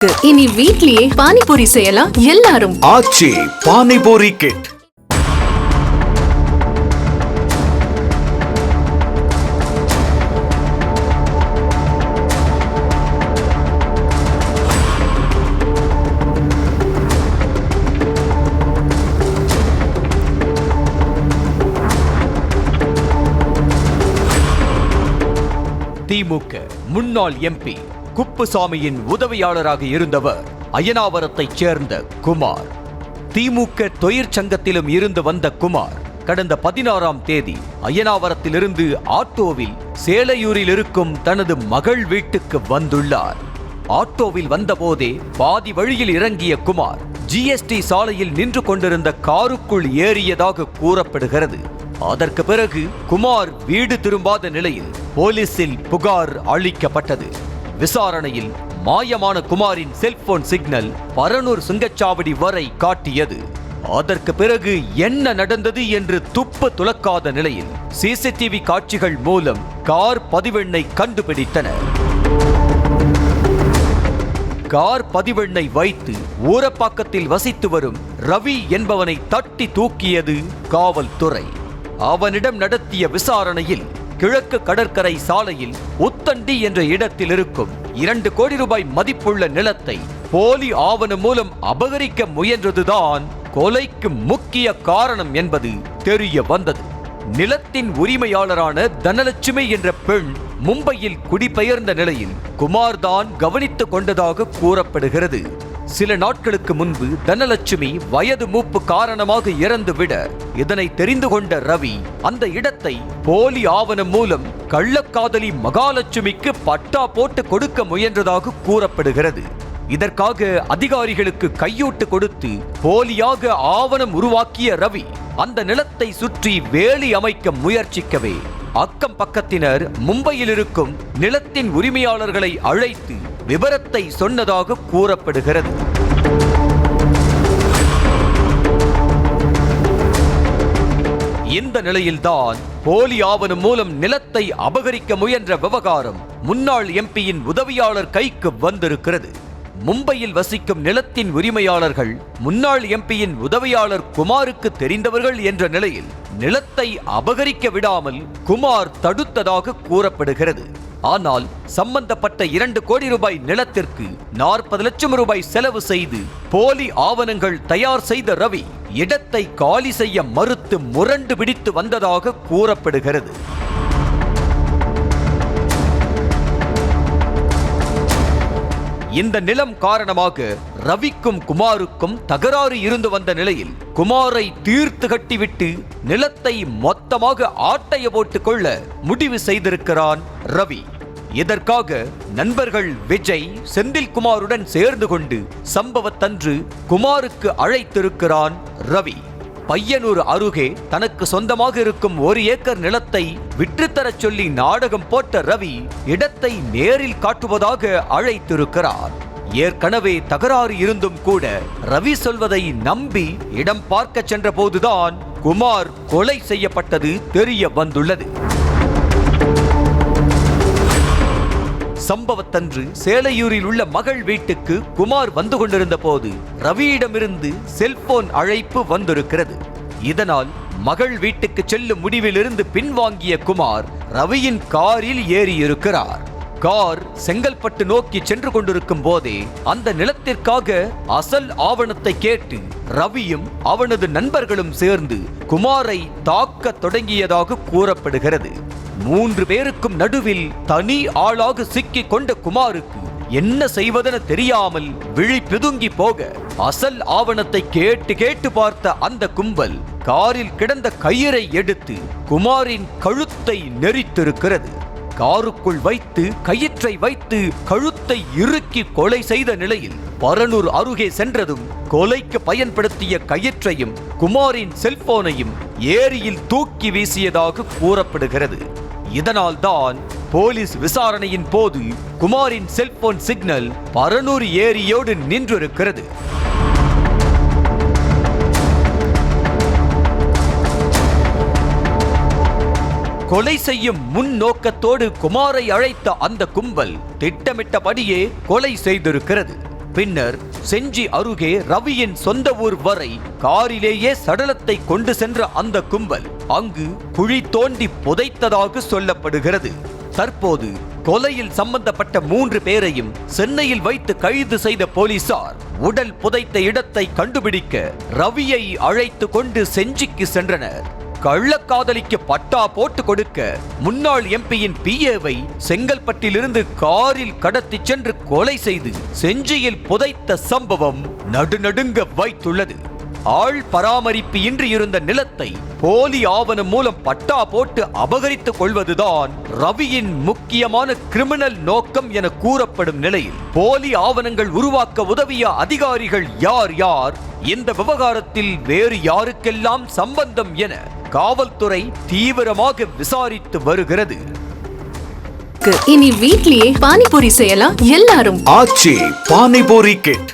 இனி வீட்லயே பானிபூரி செய்யலாம் எல்லாரும். ஆச்சி பானிபூரி கிட். திமுக முன்னாள் எம்பி குப்புசாமியின் உதவியாளராக இருந்தவர் அயனாவரத்தைச் சேர்ந்த குமார். திமுக தொழிற்சங்கத்திலும் இருந்து வந்த குமார் கடந்த 16ஆம் தேதி அயனாவரத்திலிருந்து ஆட்டோவில் சேலையூரில் இருக்கும் தனது மகள் வீட்டுக்கு வந்துள்ளார். ஆட்டோவில் வந்தபோதே பாதி வழியில் இறங்கிய குமார் ஜிஎஸ்டி சாலையில் நின்று கொண்டிருந்த காருக்குள் ஏறியதாக கூறப்படுகிறது. அதற்கு பிறகு குமார் வீடு திரும்பாத நிலையில் போலீசில் புகார் அளிக்கப்பட்டது. விசாரணையில் மாயமான குமாரின் செல்போன் சிக்னல் பரனூர் சுங்கச்சாவடி வரை காட்டியது. அதற்கு பிறகு என்ன நடந்தது என்று துப்பு துலக்காத நிலையில் சிசிடிவி காட்சிகள் மூலம் கார் பதிவெண்ணை கண்டுபிடித்தனர். கார் பதிவெண்ணை வைத்து ஊரப்பாக்கத்தில் வசித்து வரும் ரவி என்பவனை தட்டி தூக்கியது காவல்துறை. அவனிடம் நடத்திய விசாரணையில் கிழக்கு கடற்கரை சாலையில் உத்தண்டி என்ற இடத்தில் இருக்கும் 2 கோடி ரூபாய் மதிப்புள்ள நிலத்தை போலி ஆவணம் மூலம் அபகரிக்க முயன்றதுதான் கொலைக்கு முக்கிய காரணம் என்பது தெரிய வந்தது. நிலத்தின் உரிமையாளரான தனலட்சுமி என்ற பெண் மும்பையில் குடிபெயர்ந்த நிலையில் குமார் தான் கவனித்துக் கொண்டதாக கூறப்படுகிறது. சில நாட்களுக்கு முன்பு தனலட்சுமி வயது மூப்பு காரணமாக இறந்துவிட இதனை தெரிந்து கொண்ட ரவி அந்த இடத்தை போலி ஆவணம் மூலம் கள்ளக்காதலி மகாலட்சுமிக்கு பட்டா போட்டு கொடுக்க முயன்றதாக கூறப்படுகிறது. இதற்காக அதிகாரிகளுக்கு கையூட்டு கொடுத்து போலியாக ஆவணம் உருவாக்கிய ரவி அந்த நிலத்தை சுற்றி வேலி அமைக்க முயற்சிக்கவே அக்கம் பக்கத்தினர் மும்பையில் இருக்கும் நிலத்தின் உரிமையாளர்களை அழைத்து விபரத்தை சொன்னதாக கூறப்படுகிறது. இந்த நிலையில்தான் போலி ஆவணம் மூலம் நிலத்தை அபகரிக்க முயன்ற விவகாரம் முன்னாள் எம்பியின் உதவியாளர் கைக்கு வந்திருக்கிறது. மும்பையில் வசிக்கும் நிலத்தின் உரிமையாளர்கள் முன்னாள் எம்பியின் உதவியாளர் குமாருக்கு தெரிந்தவர்கள் என்ற நிலையில் நிலத்தை அபகரிக்க விடாமல் குமார் தடுத்ததாக கூறப்படுகிறது. ஆனால் சம்பந்தப்பட்ட 2 கோடி ரூபாய் நிலத்திற்கு 40 லட்சம் ரூபாய் செலவு செய்து போலி ஆவணங்கள் தயார் செய்த ரவி இடத்தை காலி செய்ய மறுத்து முரண்டு பிடித்து வந்ததாக கூறப்படுகிறது. இந்த நிலம் காரணமாக ரவிக்கும் குமாருக்கும் தகராறு இருந்து வந்த நிலையில் குமாரை தீர்த்து கட்டிவிட்டு நிலத்தை மொத்தமாக ஆட்டைய போட்டுக் கொள்ள முடிவு செய்திருக்கிறான் ரவி. இதற்காக நண்பர்கள் விஜய் செந்தில்குமாருடன் சேர்ந்து கொண்டு சம்பவத்தன்று குமாருக்கு அழைத்திருக்கிறான் ரவி. பையனூர் அருகே தனக்கு சொந்தமாக இருக்கும் 1 ஏக்கர் நிலத்தை விற்றுத்தரச் சொல்லி நாடகம் போட்ட ரவி இடத்தை நேரில் காட்டுவதாக அழைத்திருக்கிறார். ஏற்கனவே தகராறு இருந்தும் கூட ரவி சொல்வதை நம்பி இடம் பார்க்க சென்ற போதுதான் குமார் கொலை செய்யப்பட்டது தெரிய வந்துள்ளது. சம்பவத்தன்று சேலையூரில் உள்ள மகள் வீட்டுக்கு குமார் வந்து கொண்டிருந்த போது ரவியிடமிருந்து செல்போன் அழைப்பு வந்திருக்கிறது. இதனால் மகள் வீட்டுக்கு செல்லும் முடிவிலிருந்து பின்வாங்கிய குமார் ரவியின் காரில் ஏறியிருக்கிறார். கார் செங்கல்பட்டு நோக்கி சென்று கொண்டிருக்கும் போதே அந்த நிலத்திற்காக அசல் ஆவணத்தை கேட்டு ரவியும் அவனது நண்பர்களும் சேர்ந்து குமாரை தாக்க தொடங்கியதாக கூறப்படுகிறது. 3 பேருக்கும் நடுவில் தனி ஆளாக சிக்கிக் கொண்ட குமாருக்கு என்ன செய்வதென தெரியாமல் விழி பிதுங்கி போக அசல் ஆவணத்தை கேட்டு பார்த்த அந்த கும்பல் காரில் கிடந்த கயிறை எடுத்து குமாரின் கழுத்தை நெரித்திருக்கிறது. காருக்குள் வைத்து கயிற்றை வைத்து கழுத்தை இறுக்கி கொலை செய்த நிலையில் பரனூர் அருகே சென்றதும் கொலைக்கு பயன்படுத்திய கயிற்றையும் குமாரின் செல்போனையும் ஏரியில் தூக்கி வீசியதாக கூறப்படுகிறது. இதனால் தான் போலீஸ் விசாரணையின் போது குமாரின் செல்போன் சிக்னல் பரனூர் ஏரியோடு நின்றிருக்கிறது. கொலை செய்யும் முன் நோக்கத்தோடு குமாரை அழைத்த அந்த கும்பல் திட்டமிட்டபடியே கொலை செய்திருக்கிறது. பின்னர் செஞ்சி அருகே ரவியின் சொந்த ஊர் வரை காரிலேயே சடலத்தை கொண்டு சென்ற அந்த கும்பல் அங்கு குழி தோண்டி புதைத்ததாக சொல்லப்படுகிறது. தற்போது கொலையில் சம்பந்தப்பட்ட 3 பேரையும் சென்னையில் வைத்து கைது செய்த போலீசார் உடல் புதைத்த இடத்தை கண்டுபிடிக்க ரவியை அழைத்து கொண்டு செஞ்சிக்கு சென்றனர். கள்ளக்காதலிக்கு பட்டா போட்டு கொடுக்க முன்னாள் எம்பியின் பிஏவை செங்கல்பட்டிலிருந்து காரில் கடத்தி சென்று கொலை செய்து செஞ்சியில் புதைத்த சம்பவம் நடுநடுங்க வைத்துள்ளது. ஆள் பராமரிப்பு இன்றி இருந்த நிலத்தை போலி ஆவணம் மூலம் பட்டா போட்டு அபகரித்துக் கொள்வதுதான் ரவியின் முக்கியமான கிரிமினல் நோக்கம் என கூறப்படும் நிலையில் போலி ஆவணங்கள் உருவாக்க உதவிய அதிகாரிகள் யார் யார், இந்த விவகாரத்தில் வேறு யாருக்கெல்லாம் சம்பந்தம் என காவல்துறை தீவிரமாக விசாரித்து வருகிறது. இனி வீட்லயே பானிபூரி செய்யலாம் எல்லாரும். ஆச்சி பானிபூரி கிட்.